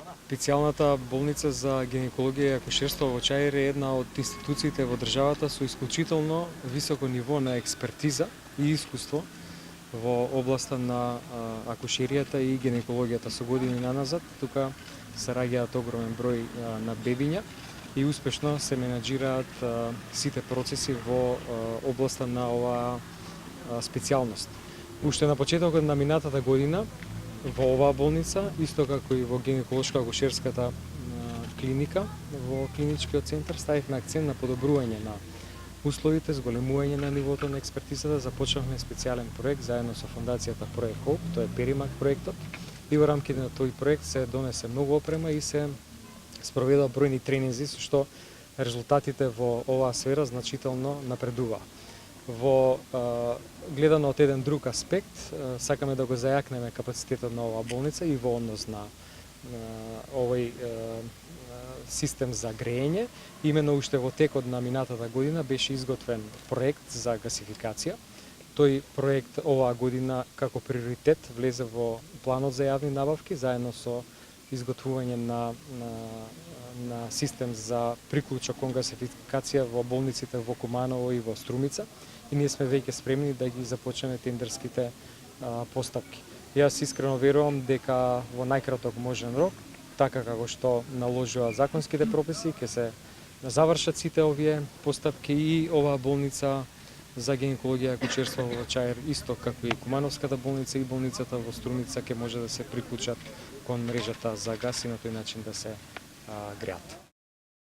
Специјалната болница за гинекологија и акушерство во Чаир е една од институциите во државата со исклучително високо ниво на експертиза и искуство во областа на акушеријата и гинекологијата. Со години наназад тука се раѓаат огромен број на бебиња и успешно се менаџираат сите процеси во областа на оваа специјалност. Уште на почетокот на минатата година во оваа болница, исто како и во гинеколошко-акушерската клиника, во клиничкиот центар ставивме акцент на подобрување на условите, зголемување на нивото на експертизата. Започнавме специјален проект заедно со фондацијата Проект Хоуп, тоа е Перимак проектот, и во рамките на тој проект се донесе многу опрема и се спроведа бројни тренинзи со што резултатите во оваа сфера значително напредуваа. Во гледано од еден друг аспект, сакаме да го зајакнеме капацитетот на оваа болница и во однос на овој систем за грејење. Имено уште во текот на минатата година беше изготвен проект за гасификација. Тој проект оваа година како приоритет влезе во планот за јавни набавки заедно со изготвување на систем за приклучок кон гасификација во болниците во Куманово и во Струмица, и ние сме веќе спремни да ги започнеме тендерските постапки. Јас искрено верувам дека во најкраток можен рок, така како што наложуваат законските прописи, ќе се завршат сите овие постапки и оваа болница за гинекологија и акушерство во Чаир, исто како и Кумановската болница и болницата во Струмица, ќе може да се приклучат кон мрежата за газ и на тој начин да се греат.